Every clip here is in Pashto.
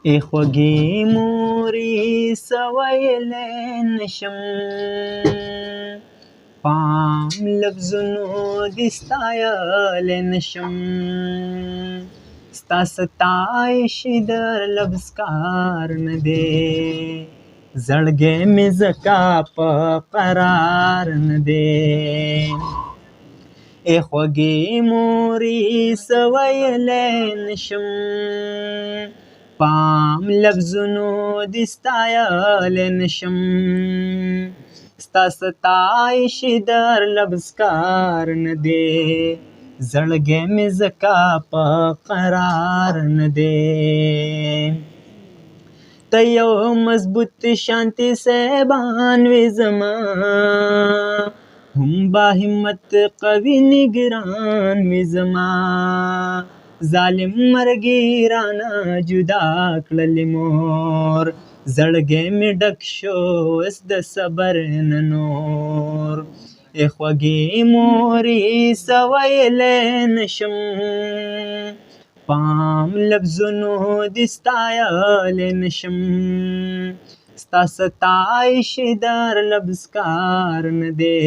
ای خوږې مورې څه ویلی نشم، پام لفظونو دې ستایلی نشم. ستا ستایش در لفظ کار نه دی، زړګی مې ځکه په قرار نه دی. ای خوږې مورې څه ویلی نشم، پام لفظونو دې ستایلی نشم. ستا ستایش در لفظ کار نه دی، زړګی مې ځکه په قرار نه دی. ته یو مضبوط شانتي صاحبان وې زما، هم با همت قوي نگران وې زما. ظالم مرګي رانه جدا کړلې مور، زړګی مې ډک شو اوس د صبر نه نور. ای خوږې مورې څه ویلی نشم، پام لفظونو دې ستایلی نشم. ستا ستایش در لفظ کار نه دی،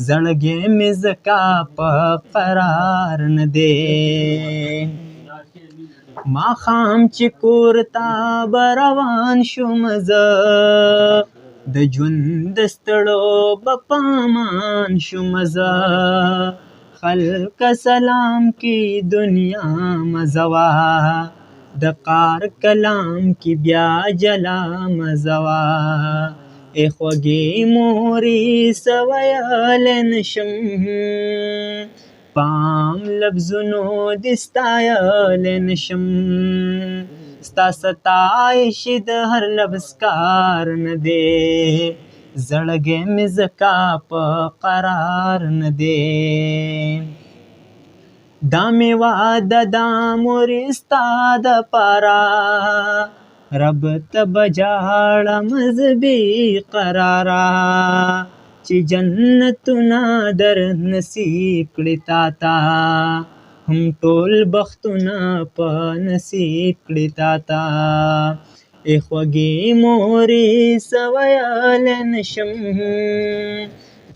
زړګی مې ځکه په قرار نه دی. ماښام چې کور ته به روان شوم زه، د ژوند د ستړو به په امان شوم زه. خلکه سلام کی دنیا مزه وه، د قار کلام کی بیا جلا مزه وه. ای خوږې مورې څه ویلی نشم، پام لفظونو دې ستایلی نشم. ستا ستایش د هر لفظ کار نه دی، زړګی مې ځکه په قرار نه دی. دا مې واده دا مورې ستا دپاره، رب ته به ژاړم زه بې قراره. چې جنتونه در نصیب کړي تا ته، هم ټول بختونه په نصیب کړي تا ته. ای خوږې مورې څه ویلی نشم،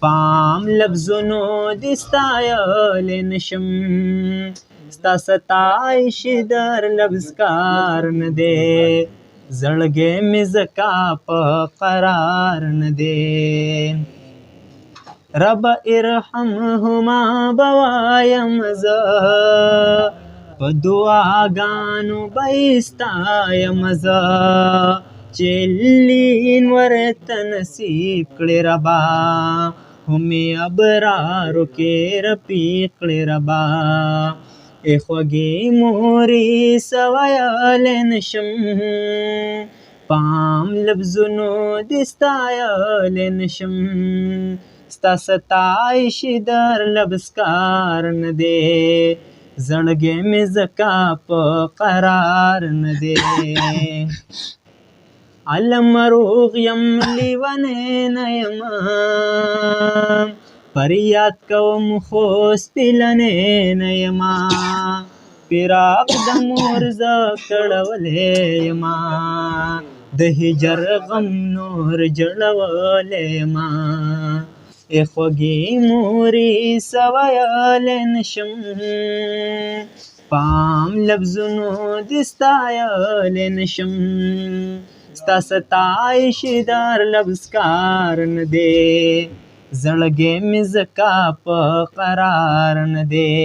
پام لفظونو دې ستایلی نشم. ستا ستایش در لفظ کار نه دی، زړګی مې ځکه په قرار نه دی. رب ارحمهما به وایم زه، په دعاګانو به یې ستایم زه. چې لین ورته نصیب کړې ربا، هم یې ابرارو کې رفیق کړې ربا. ای خوږې مورې څه ویلی نشم، پام لفظونو دې ستایلی نشم. ستا ستایش در لفظ کار نه دی، زړګی مې ځکه په قرار نه دی. علم روغ یم لیونی نه یمه، فریاد کوم خو سپیلنی نه یمه. فراق د مور زه کړولی یمه، د هجر غم نور جړولی یمه. ای خوږې مورې څه ویلی نشم، پام لفظونو دې ستایلی نشم. ستا ستایش در لفظ کار نه دی، زړګی مې ځکه په قرار نه دی.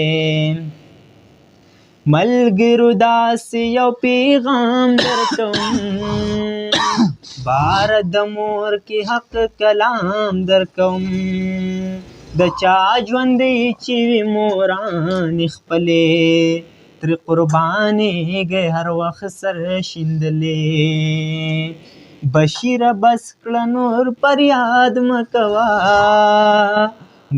ملګرو داسې یو پیغام درکوم، بار د مور کې حق کلام درکوم. د چا ژوندی چې وي مورانې خپلې، ترې قربانېږئ هر وخت سر شیندلې. بشیره بس کړه نور فریاد مه کوه،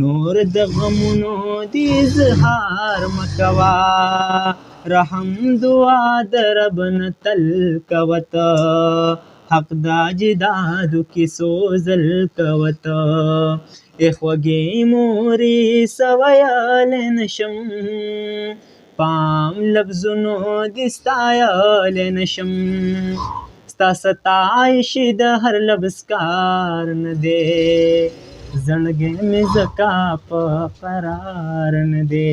نور د غمونو د اظهار مه کوه. رحم دعا د رب نه تل کوه ته، حق دا جدادو کې سوزل کوه ته. ای خوږې مورې څه ویلی نشم، پام لفظونو دې ستایلی نشم ستا ستایش د هر لفظ کار نه دی زړګی مې ځکه په قرار نه دی